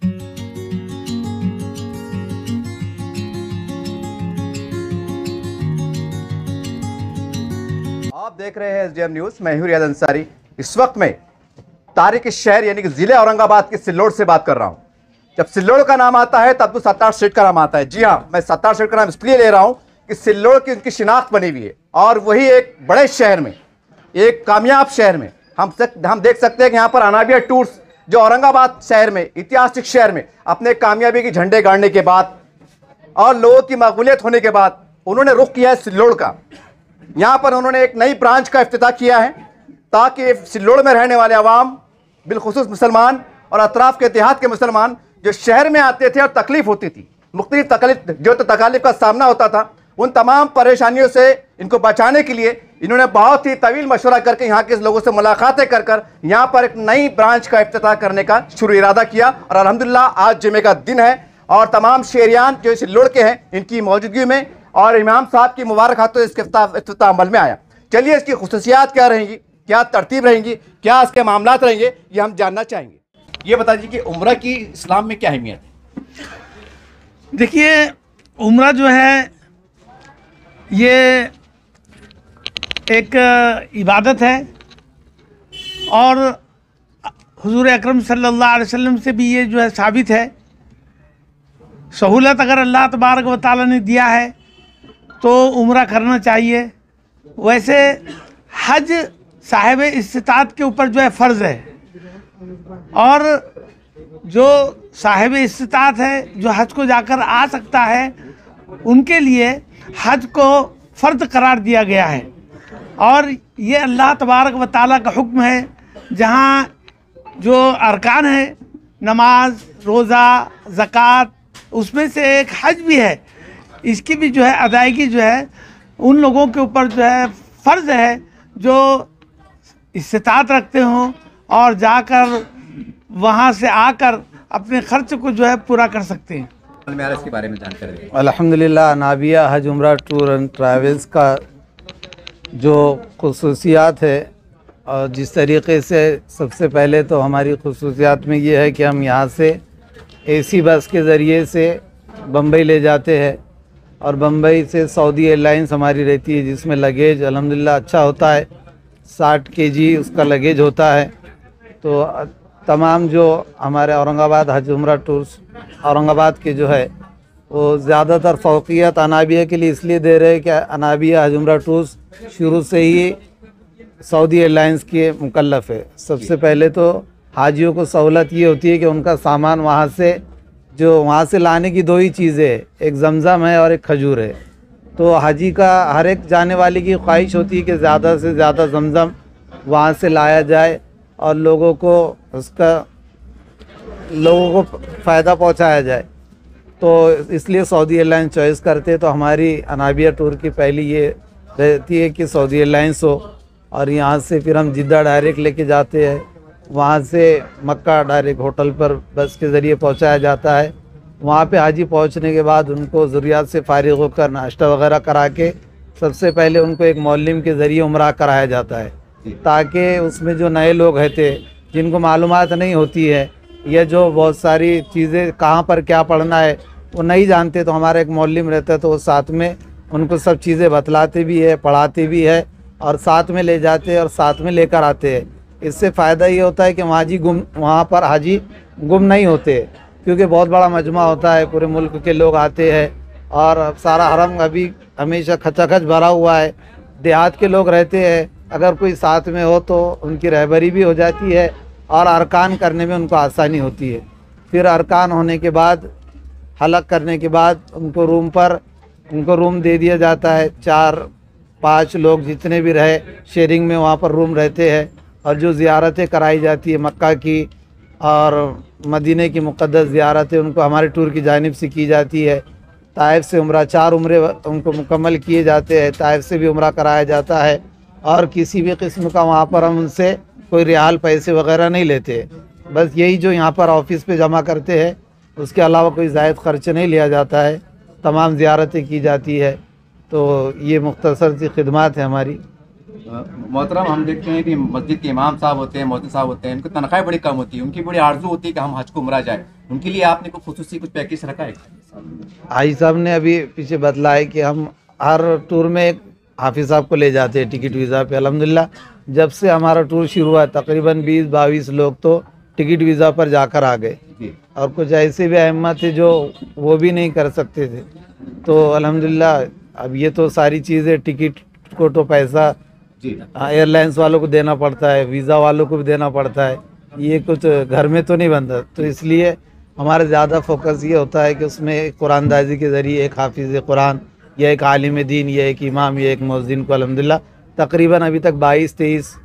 आप देख रहे हैं एसडीएम न्यूज, मैं हूं रियाज अंसारी। इस वक्त में तारीख शहर यानी कि जिले औरंगाबाद के सिल्लोड से बात कर रहा हूं। जब सिल्लोड का नाम आता है तब तो सत्तार स्टेट का नाम आता है। जी हां, मैं सत्तार स्टेट का नाम इसलिए ले रहा हूं कि सिल्लोड की उनकी शिनाख्त बनी हुई है, और वही एक बड़े शहर में, एक कामयाब शहर में हम देख सकते हैं कि यहां पर अनाबिया टूर्स जो औरंगाबाद शहर में, ऐतिहासिक शहर में अपने कामयाबी के झंडे गाड़ने के बाद और लोगों की मकबूलियत होने के बाद उन्होंने रुख किया है सिल्लोड का। यहाँ पर उन्होंने एक नई ब्रांच का इफ्तिताह किया है ताकि सिल्लोड में रहने वाले अवाम, बिलखुसूस मुसलमान और अतराफ के इतिहाद के मुसलमान जो शहर में आते थे और तकलीफ होती थी, मुख्तलिफ तकालीफ का सामना होता था, उन तमाम परेशानियों से इनको बचाने के लिए इन्होंने बहुत ही तवील मशवरा करके यहाँ के लोगों से मुलाकातें कर कर यहाँ पर एक नई ब्रांच का इफ्तिताह करने का शुरू इरादा किया। और अल्हम्दुलिल्लाह आज जुमे का दिन है और तमाम शहरियान जो सिल्लोड के हैं इनकी मौजूदगी में और इमाम साहब की मुबारक हाथों इसके इफ्तिताह अमल में आया। चलिए इसकी खुसूसियात क्या रहेंगी, क्या तरतीब रहेंगी, क्या इसके मामलात रहेंगे, ये हम जानना चाहेंगे। ये बता दीजिए कि उम्रा की इस्लाम में क्या अहमियत है? देखिए, उम्रा जो है ये एक इबादत है और हुजूर अकरम सल्लल्लाहु अलैहि वसल्लम से भी ये जो है साबित है। सहूलत अगर अल्लाह तबारक व तआला ने दिया है तो उम्रा करना चाहिए। वैसे हज साहिब इस्तिताअत के ऊपर जो है फ़र्ज़ है, और जो साहिब इस्तिताअत है, जो हज को जाकर आ सकता है, उनके लिए हज को फ़र्द करार दिया गया है। और ये अल्लाह तबारक व तआला का हुक्म है, जहाँ जो अरकान है, नमाज, रोज़ा, ज़कात, उसमें से एक हज भी है। इसकी भी जो है अदायगी जो है उन लोगों के ऊपर जो है फ़र्ज़ है जो इस्तिताअत रखते हों और जाकर वहाँ से आकर अपने ख़र्च को जो है पूरा कर सकते हैं। इसके बारे में जानकारी। अल्हम्दुलिल्लाह, अनाबिया हज उम्रा टूर एंड ट्रैवल्स का जो खुसूसियात है, और जिस तरीके से सबसे पहले तो हमारी खुसूसियात में ये है कि हम यहाँ से एसी बस के ज़रिए से बम्बई ले जाते हैं, और बम्बई से सऊदी एयरलाइंस हमारी रहती है, जिसमें लगेज अल्हम्दुलिल्लाह अच्छा होता है। 60 केजी उसका लगेज होता है। तो तमाम जो हमारे औरंगाबाद हज उम्रा टूर्स औरंगाबाद के जो है वो ज़्यादातर फ़ौक़ियत अनाबिया के लिए इसलिए दे रहे हैं कि अनाबिया हज उम्रा टूर्स शुरू से ही सऊदी एयरलाइंस के मुकल्लफ़ है। सबसे पहले तो हाजियों को सहूलत ये होती है कि उनका सामान वहाँ से लाने की 2 ही चीज़ें हैं, एक ज़मज़म है और एक खजूर है। तो हाजी का हर एक जाने वाले की ख्वाहिश होती है कि ज़्यादा से ज़्यादा ज़मज़म वहाँ से लाया जाए और लोगों को फ़ायदा पहुँचाया जाए। तो इसलिए सऊदी एयरलाइंस चॉइस करते। तो हमारी अनाबिया टूर की पहली ये रहती है कि सऊदी एयरलाइंस हो, और यहाँ से फिर हम जिद्दा डायरेक्ट लेके जाते हैं। वहाँ से मक्का डायरेक्ट होटल पर बस के ज़रिए पहुँचाया जाता है। वहाँ पे हाजी पहुँचने के बाद उनको ज़रूरियात से फ़ारिग़ होकर नाश्ता वग़ैरह करा के सबसे पहले उनको एक मौल्लिम के ज़रिए उम्रा कराया जाता है, ताकि उसमें जो नए लोग रहते जिनको मालूमात नहीं होती है, या जो बहुत सारी चीज़ें कहाँ पर क्या पढ़ना है वो नहीं जानते, तो हमारा एक मौल्लिम रहता है, तो वो साथ में उनको सब चीज़ें बतलाते भी है, पढ़ाते भी है, और साथ में ले जाते हैं और साथ में लेकर आते हैं। इससे फ़ायदा ये होता है कि वहाँ पर हाजी गुम नहीं होते, क्योंकि बहुत बड़ा मजमा होता है, पूरे मुल्क के लोग आते हैं और सारा हरम अभी हमेशा खचाखच भरा हुआ है। देहात के लोग रहते हैं, अगर कोई साथ में हो तो उनकी रहबरी भी हो जाती है और अरकान करने में उनको आसानी होती है। फिर अरकान होने के बाद, हलक करने के बाद उनको रूम दे दिया जाता है। 4-5 लोग जितने भी रहे शेयरिंग में वहाँ पर रूम रहते हैं। और जो ज़ियारतें कराई जाती है मक्का की और मदीने की मुक़द्दस ज़ियारतें, उनको हमारे टूर की जानिब से की जाती है। ताइफ से उम्रा 4 उम्रे उनको मुकम्मल किए जाते हैं। ताइफ से भी उम्रा कराया जाता है, और किसी भी किस्म का वहाँ पर हम उनसे कोई रियाल पैसे वगैरह नहीं लेते। बस यही जो यहाँ पर ऑफिस पे जमा करते हैं, उसके अलावा कोई ज़ायद ख़र्च नहीं लिया जाता है। तमाम ज़ियारतें की जाती है। तो ये मुख्तसर सी खिदमत है हमारी। मोहतरम, हम देखते हैं कि मस्जिद के इमाम साहब होते हैं, मोहतम साहब होते हैं, उनकी तनख्वाहें बड़ी कम होती है, उनकी बड़ी आरजू होती है कि हम हज को उम्रा जाए, उनके लिए आपने कोई खुसूसी कुछ पैकेज रखा है? हाजी साहब ने अभी पीछे बतलाया कि हम हर टूर में एक हाफिज साहब को ले जाते हैं टिकट वीज़ा पे। अल्हम्दुलिल्लाह जब से हमारा टूर शुरू हुआ तकरीबन 20-22 लोग तो टिकट वीज़ा पर जाकर आ गए, और कुछ ऐसे भी अहम्मा थे जो वो भी नहीं कर सकते थे। तो अल्हम्दुलिल्लाह अब ये तो सारी चीज़ें टिकट को तो पैसा एयरलाइंस वालों को देना पड़ता है, वीज़ा वालों को भी देना पड़ता है, ये कुछ घर में तो नहीं बनता। तो इसलिए हमारा ज़्यादा फोकस ये होता है कि उसमें कुरानदाजी के ज़रिए एक हाफिज़ कुरान या एक आलिम दीन या एक इमाम या एक मुअज्जिन को अल्हम्दुलिल्लाह तकरीबन अभी तक 22-23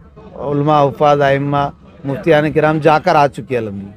उलमा हुफ़ाज़ आइम्मा मुफ्तियान किराम जाकर आ चुके हैं अल्हम्दुलिल्लाह।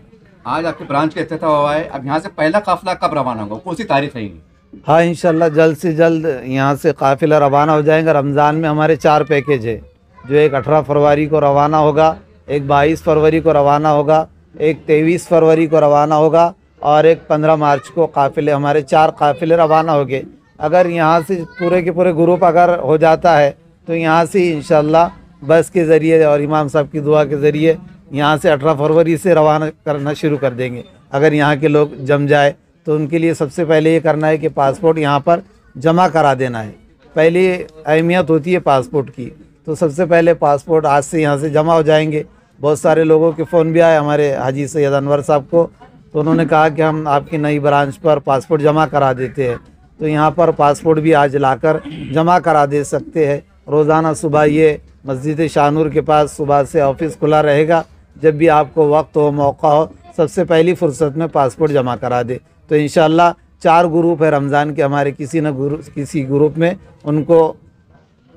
आज आपके ब्रांच का इफ्तिताह हुआ है, अब यहाँ से पहला काफिला कब रवाना होगा, कौन सी तारीख है? हाँ इंशाल्लाह जल्द से जल्द यहाँ से काफिला रवाना हो जाएंगे। रमज़ान में हमारे 4 पैकेज है, जो एक 18 फरवरी को रवाना होगा, एक 22 फरवरी को रवाना होगा, एक 23 फरवरी को रवाना होगा और एक 15 मार्च को काफिले, हमारे 4 काफिले रवाना हो गए। अगर यहाँ से पूरे के पूरे ग्रुप अगर हो जाता है तो यहाँ से इंशाल्लाह बस के ज़रिए और इमाम साहब की दुआ के ज़रिए यहाँ से 18 फरवरी से रवाना करना शुरू कर देंगे। अगर यहाँ के लोग जम जाए तो उनके लिए सबसे पहले ये करना है कि पासपोर्ट यहाँ पर जमा करा देना है। पहली अहमियत होती है पासपोर्ट की, तो सबसे पहले पासपोर्ट आज से यहाँ से जमा हो जाएंगे। बहुत सारे लोगों के फ़ोन भी आए हमारे हाजी सैयद अनवर साहब को, तो उन्होंने कहा कि हम आपकी नई ब्रांच पर पासपोर्ट जमा करा देते हैं। तो यहाँ पर पासपोर्ट भी आज लाकर जमा करा दे सकते हैं। रोज़ाना सुबह ये मस्जिद शाहनूर के पास सुबह से ऑफिस खुला रहेगा, जब भी आपको वक्त हो मौका हो सबसे पहली फुर्सत में पासपोर्ट जमा करा दे। तो इंशाल्लाह 4 ग्रुप है रमज़ान के हमारे, किसी ग्रुप में उनको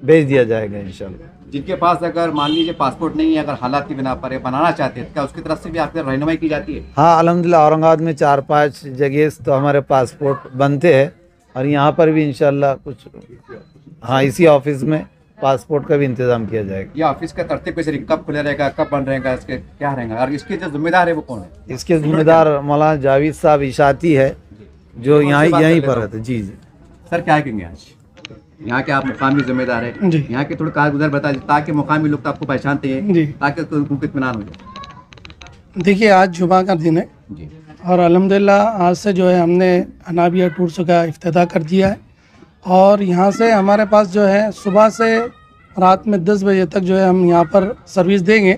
भेज दिया जाएगा इंशाल्लाह। जिनके पास अगर मान लीजिए पासपोर्ट नहीं है, अगर हालात की बिना पर बनाना चाहते हैं, क्या उसकी तरफ से भी आपकी रहनुमाई की जाती है? हाँ अल्हम्दुलिल्लाह औरंगाबाद में 4-5 जगह तो हमारे पासपोर्ट बनते हैं, और यहाँ पर भी इंशाल्लाह कुछ हाँ इसी ऑफिस में पासपोर्ट का भी इंतज़ाम किया जाएगा। ये ऑफिस का तरतीब कैसे, कब खुला रहेगा, कब बंद रहेगा, इसके क्या रहेगा, और इसके जो जिम्मेदार है वो कौन है? इसके जिम्मेदार मौलाना जावेद साहब इशाती है, जो यहीं पर रहते। जी जी सर, क्या कहेंगे आज यहाँ के आप मुकामी जिम्मेदार है, यहाँ के थोड़े कारगुजर बता दीजिए ताकि मुकामी लोग तो आपको पहचानते हैं, ताकि उनको इत्मीनान हो जाए। देखिए आज जुमा का दिन है जी, और अल्हम्दुलिल्लाह आज से जो है हमने अनाबिया टूर्स का इफ्तिताह कर दिया है, और यहाँ से हमारे पास जो है सुबह से रात में 10 बजे तक जो है हम यहाँ पर सर्विस देंगे।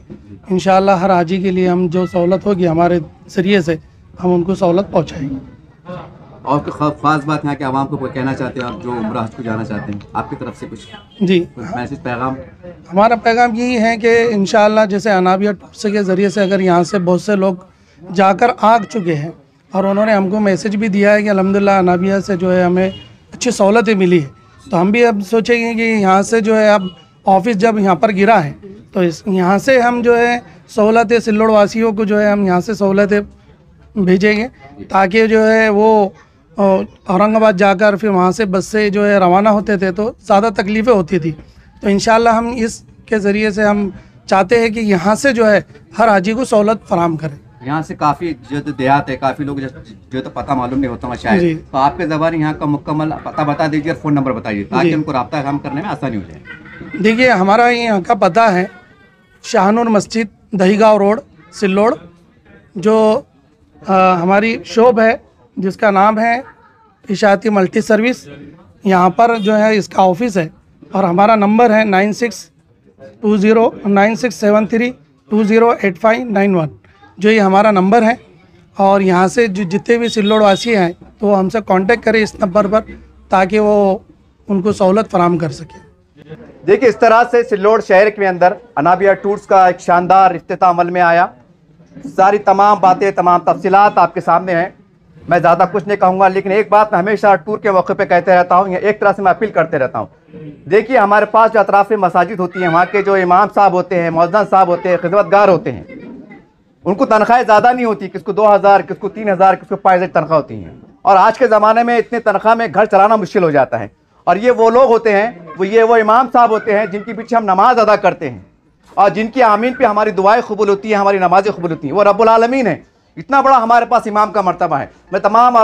इंशाअल्लाह हर हाजी के लिए हम जो सहूलत होगी हमारे ज़रिए से हम उनको सहूलत पहुँचाएंगे। और ख़ास बात यहाँ के आवाम को कोई कहना चाहते हैं आप जो उम्रा हज को जाना चाहते हैं, आपकी तरफ से कुछ जी मैसेज पैगाम? हमारा पैगाम यही है कि इंशाअल्लाह जैसे अनाबिया टूर्स के ज़रिए से अगर यहाँ से बहुत से लोग जाकर आ चुके हैं, और उन्होंने हमको मैसेज भी दिया है कि अल्हम्दुलिल्लाह अनाबिया से जो है हमें अच्छी सहूलतें मिली है, तो हम भी अब सोचेंगे कि यहाँ से जो है अब ऑफिस जब यहाँ पर गिरा है तो यहाँ से हम जो है सहूलतें सिल्लोड़ वासियों को जो है हम यहाँ से सहूलतें भेजेंगे, ताकि जो है वो औरंगाबाद जाकर फिर वहाँ से बस से जो है रवाना होते थे तो ज़्यादा तकलीफ़ें होती थी। तो इंशाअल्लाह हम इसके ज़रिए से हम चाहते हैं कि यहाँ से जो है हर हाजी को सहूलत फराम करें। यहाँ से काफ़ी जो देहात है, काफ़ी लोग जो तो पता मालूम नहीं होता शायद, तो आपके ज़बान यहाँ का मुकम्मल पता बता दीजिए और फ़ोन नंबर बताइए ताकि उनको रब्ता काम करने में आसानी हो जाए। देखिए हमारा यहाँ का पता है शाहनूर मस्जिद, दहीगांव रोड, सिल्लोड़। जो हमारी शॉप है जिसका नाम है इशाती मल्टी सर्विस, यहाँ पर जो है इसका ऑफिस है, और हमारा नंबर है 9673208591, जो ये हमारा नंबर है। और यहाँ से जो जितने भी सिल्लोड़ वासी हैं तो वो हमसे कांटेक्ट करें इस नंबर पर, ताकि वो उनको सहूलत फराम कर सके। देखिए इस तरह से सिल्लोड़ शहर के अंदर अनाबिया टूर्स का एक शानदार इफ्तिताह अमल में आया। सारी तमाम बातें, तमाम तफसीलात आपके सामने हैं। मैं ज़्यादा कुछ नहीं कहूँगा, लेकिन एक बात मैं हमेशा टूर के मौके पे कहते रहता हूँ, एक तरह से मैं अपील करते रहता हूँ। देखिए हमारे पास जो अतराफ़ में मसाजिद होती हैं, वहाँ के जो इमाम साहब होते हैं, मौज़न साहब होते हैं, खिदमतगार होते हैं, उनको तनख्वाहें ज़्यादा नहीं होती, किसको 2000, किसको 3000, किसको 5000 तनख्वाह होती हैं। और आज के ज़माने में इतने तनख्वाह में घर चलाना मुश्किल हो जाता है। और ये वो लोग होते हैं, वो इमाम साहब होते हैं जिनके पीछे हम नमाज अदा करते हैं, और जिनकी आमीन पे हमारी दुआएं कबूल होती हैं, हमारी नमाजें कबूल होती हैं। वो रब्बुल आलमीन है। इतना बड़ा हमारे पास इमाम का मर्तबा है। मैं तमाम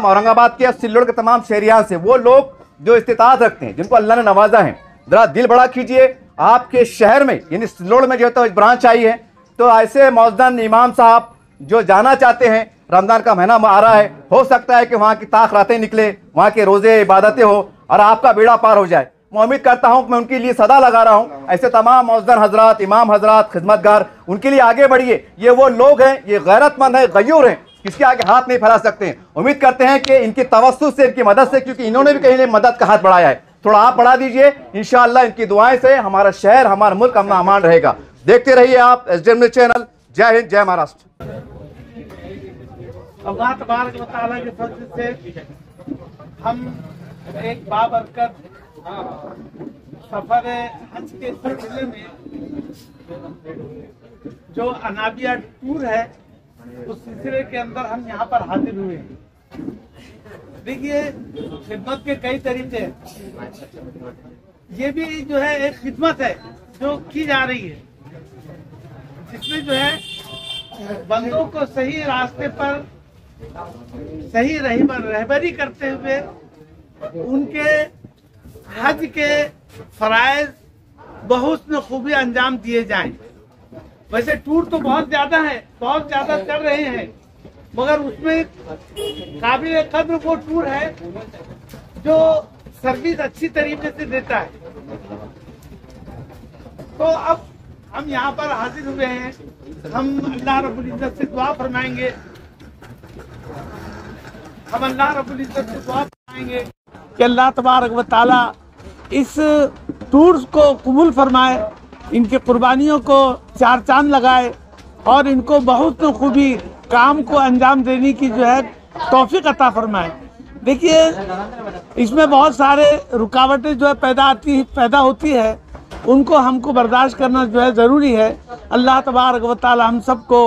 औरंगाबाद के, सिल्लोड़ के तमाम शहरियान से, वो लोग जो इस्तिताअत रखते हैं, जिनको अल्लाह ने नवाजा है, ज़रा दिल बड़ा कीजिए। आपके शहर में यानी सिल्लोड़ में जो है तो ब्रांच आई है, तो ऐसे मौजूद इमाम साहब जो जाना चाहते हैं, रमजान का महीना आ रहा है, हो सकता है कि वहाँ की ताक रातें निकले, वहाँ के रोजे इबादतें हो और आपका बेड़ा पार हो जाए। मैं उम्मीद करता हूँ मैं उनके लिए सदा लगा रहा हूँ। ऐसे तमाम मौजूद हजरात, इमाम हजरात, खिदमतगार, उनके लिए आगे बढ़िए। ये वो लोग हैं, ये गैरतमंद है, गयूर हैं, किसके आगे हाथ नहीं फैला सकते हैं। उम्मीद करते हैं कि इनकी तवस्सुत से, इनकी मदद से, क्योंकि इन्होंने भी कहीं मदद का हाथ बढ़ाया है, थोड़ा आप बढ़ा दीजिए। इंशाअल्लाह इनकी दुआएं से हमारा शहर, हमारा मुल्क अमन अमान रहेगा। देखते रहिए आप SDM न्यूज़ चैनल। जय हिंद, जय महाराष्ट्र। अल्लाह तबारक व तआला के फजल से हम एक बाबरकत सफर हज के सिलसिले में जो अनाबिया टूर है उस सिलसिले के अंदर हम यहाँ पर हाजिर हुए हैं। देखिए, खिदमत के कई तरीके हैं। ये भी जो है एक खिदमत है जो की जा रही है, जिसमें जो है बंदों को सही रास्ते पर सही रहबरी करते हुए उनके हज के फराइज बहुस्न खूबी अंजाम दिए जाएं। वैसे टूर तो बहुत ज्यादा है, बहुत ज्यादा कर रहे हैं, मगर उसमें काबिल कद्र वो टूर है जो सर्विस अच्छी तरीके से देता है। तो अब हम यहाँ पर हाजिर हुए हैं, हम अल्लाह रब्बुल इज्जत से दुआ फरमाएंगे, हम अल्लाह रब्बुल इज्जत से दुआ फरमाएंगे कि अल्लाह तबारक व तआला इस टूर्स को कबूल फरमाए, इनकी कुर्बानियों को चार चांद लगाए और इनको बहुत खूबी काम को अंजाम देने की जो है तौफीक अता फरमाए। देखिए, इसमें बहुत सारे रुकावटें जो है पैदा होती है, उनको हमको बर्दाश्त करना जो है ज़रूरी है। अल्लाह तबारक व तआला हम सबको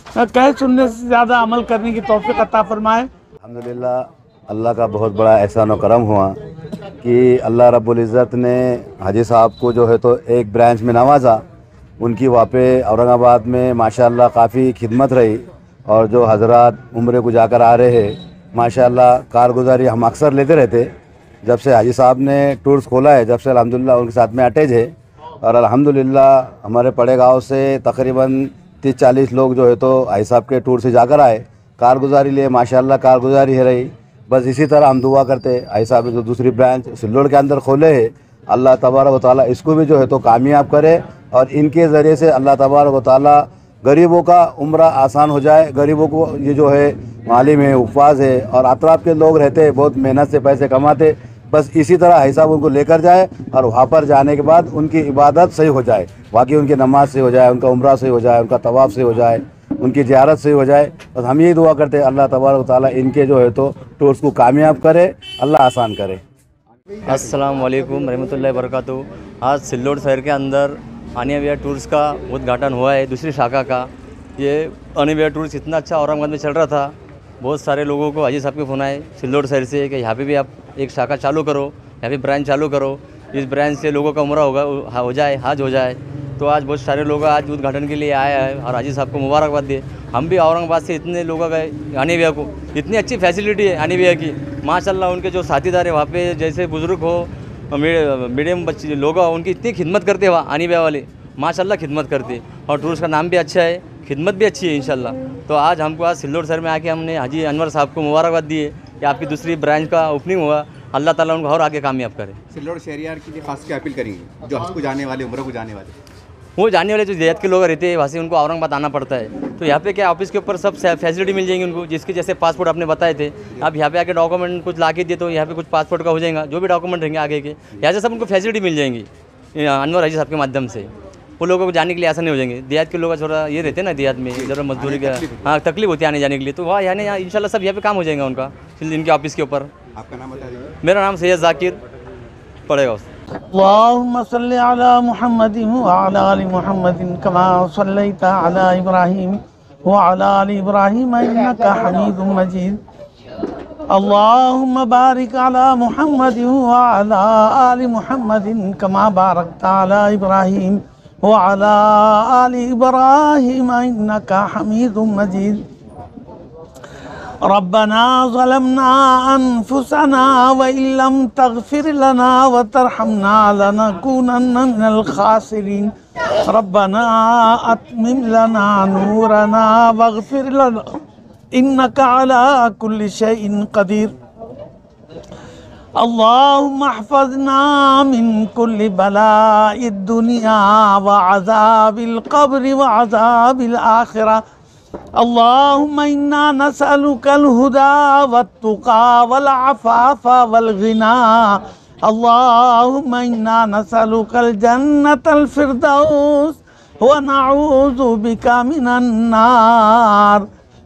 कहे सुनने से ज़्यादा अमल करने की तौफीक अता फरमाए। अल्हम्दुलिल्लाह, अल्लाह का बहुत बड़ा एहसान व करम हुआ कि अल्लाह रब्बुल इज़्ज़त ने हाजी साहब को जो है तो एक ब्रांच में नवाजा। उनकी वहाँ पे औरंगाबाद में माशाअल्लाह काफ़ी खिदमत रही और जो हजरात उम्रे को जाकर आ रहे हैं माशाअल्लाह कारगुजारी हम अक्सर लेते रहते। जब से हाजी साहब ने टूर्स खोला है, जब से अल्हम्दुलिल्लाह उनके साथ में अटैच है और अल्हम्दुलिल्लाह हमारे पड़े गाँव से तकरीबन 30-40 लोग जो है तो हाजी साहब के टूर से जाकर आए, कारगुजारी लिए माशाअल्लाह कारगुजारी है रही। बस इसी तरह हम दुआ करते हाजी साहब ने जो दूसरी ब्रांच सिल्लोड के अंदर खोले है, अल्लाह तबारक व तआला इसको भी जो है तो कामयाब करे और इनके ज़रिए से अल्लाह तबारक व तआला गरीबों का उम्रा आसान हो जाए। गरीबों को ये जो है मालिम है, उपवास है और अतराफ़ के लोग रहते हैं, बहुत मेहनत से पैसे कमाते, बस इसी तरह हाजी साहब उनको लेकर जाए और वहाँ पर जाने के बाद उनकी इबादत सही हो जाए, बाकी उनकी नमाज सही हो जाए, उनका उम्रा सही हो जाए, उनका तवाफ़ सही हो जाए, उनकी ज़ियारत सही हो जाए। बस हम यही दुआ करते हैं अल्लाह तबारक व तआला इनके जो है तो टूर्स को कामयाब करे, अल्लाह आसान करे। अस्सलाम वालेकुम रहमतुल्लाहि व बरकातहू। आज सिल्लोड शहर के अंदर अनिया टूर्स का उद्घाटन हुआ है, दूसरी शाखा का। ये अनिया टूर्स इतना अच्छा औरंगाबाद में चल रहा था, बहुत सारे लोगों को हाजी साहब के फ़ोन आए सिल्लोड शहर से कि यहाँ पे भी आप एक शाखा चालू करो, यहाँ पे ब्रांच चालू करो, इस ब्रांच से लोगों का उम्रा हो जाए, हज हो जाए। तो आज बहुत सारे लोग आज उद्घाटन के लिए आए हैं और हाजी साहब को मुबारकबाद दिए। हम भी औरंगाबाद से इतने लोग गए अनिया को, इतनी अच्छी फैसिलिटी है अनिया की माशाल्लाह। उनके जो साथीदार है वहाँ पे, जैसे बुज़ुर्ग हो, मीडियम बच्चे लोग हो, उनकी इतनी खिदमत करते वहाँ अनिया वाले माशाल्लाह खिदमत करते। और टूर्स का नाम भी अच्छा है, खिदमत भी अच्छी है इंशाल्लाह। तो आज हमको आज सिल्लोड शहर में आके हमने हाजी अनवर साहब को मुबारकबाद दिए कि आपकी दूसरी ब्रांच का ओपनिंग हुआ, अल्लाह ताला उनको और आगे कामयाब करे। सिल्लोड शहरियार के लिए खास क्या अपील करेंगे जो हज को जाने वाले, उम्रा को जाने वाले? वो जाने वाले जो ज़ियारत के लोग रहते हैं वहाँ से उनको औरंगाबाद आना पड़ता है, तो यहाँ पे क्या ऑफिस के ऊपर सब फैसिलिटी मिल जाएंगी उनको, जिसके जैसे पासपोर्ट आपने बताए थे। आप यहाँ पे आके डॉक्यूमेंट कुछ ला के दिए तो यहाँ पे कुछ पासपोर्ट का हो जाएगा, जो भी डॉक्यूमेंट रहेंगे आगे के यहाँ से सब उनको फैसिलिटी मिल जाएंगी अनवर हाजी साहब के माध्यम से। वो लोगों को जाने के लिए आसान नहीं हो जाएंगे। देहात के लोग थोड़ा ये रहते हैं ना, देहात में इधर मजदूरी का हाँ तकलीफ होती है आने जाने के लिए, तो वहाँ यानी इंशाल्लाह सब यहाँ पे काम हो जाएगा उनका इनके ऑफिस के ऊपर। आपका नाम बता दीजिए। मेरा नाम सैयद जाकिर पड़ेगा। अल्लाहुम्मा सल्लि अला मुहम्मदिन व अला आलि मुहम्मदिन कमा सल्लैता अला इब्राहीम व अला आलि इब्राहीम इन्नका हमीदुम मजीद। अल्लाहुम्मा बारिक अला मुहम्मदिन व अला आलि मुहम्मदिन कमा बारकता अला इब्राहीम व अला आलि इब्राहीम इन्नका हमीदुम मजीद। रब्बना ज़लमना अनफुसना व इल्लम तग़फिर लना व तरहमना लनकूनन्ना मिनल खासिरीन। रब्बना अत्मिम लना नूरना वग़फिर लना इन्नका अला कुल्लि शैइन कदीर। अल्लाहुम्मा अहफ़ज़ना मिन कुल्लि बलाइद दुनिया व अज़ाबिल क़ब्र व अज़ाबिल आखिरा। अल्लाहुम्मा इन्ना नसअलुकल हुदा वत्तुक़ा वल अफ़ाफ़ा वल ग़िना। अल्लाहुम्मा इन्ना नसअलुकल जन्नतल फ़िरदौस व नऊज़ु बिका मिनन नार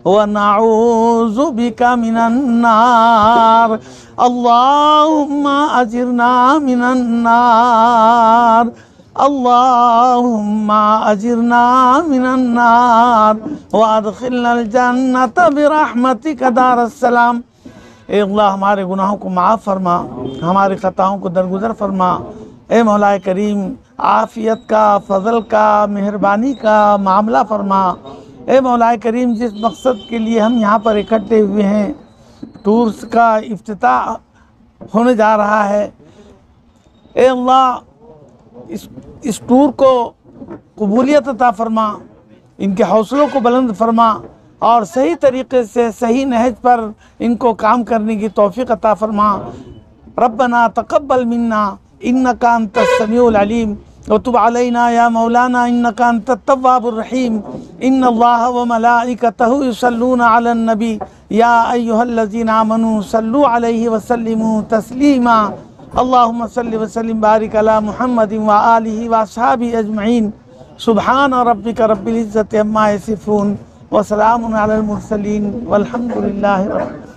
व नऊज़ु बिका मिनन नार। अल्लाहुम्मा अजिरना मिनन नार। अल्लाहुम्मा अजिरना मिनन नार व अदखिलनल जन्नत बिरहमतिका दारस्सलाम। ए अल्लाह हमारे गुनाहों को माफ़ फरमा, हमारे ख़ताओं को दरगुज़र फरमा। ए मौला करीम आफ़ियत का, फ़ज़ल का, मेहरबानी का मामला फरमा। ए मौला करीम जिस मकसद के लिए हम यहाँ पर इकट्ठे हुए हैं, टूर्स का इफ्तिताह होने जा रहा है, ए अल्लाह इस टूर को कबूलियत अता फरमा, इनके हौसलों को बुलंद फरमा और सही तरीक़े से सही नहज पर इनको काम करने की तौफ़ीक़ अता फरमा। रब्बना तक़ब्बल मिन्ना इन्नका अंतस समीउल अलीम व तुब अलैना या मौलाना इन्नका अंतत तव्वाबुर रहीम। इन्नल्लाह व मलाइकतहु युसल्लूना अलन नबी या अय्युहल्लज़ीना आमनू सल्लु अलैहि व सल्लिमू तस्लीमा। अल्लाहुम्मा सल्लि व सल्लिम बारिक अला मुहम्मदिन व आलिहि व अस्हाबिहि अजमईन। सुब्हान रब्बिका रब्बिल इज़्ज़ति अम्मा यसिफून व सलामुन अलल मुरसलीन वल्हम्दुलिल्लाहि रब्बिल आलमीन।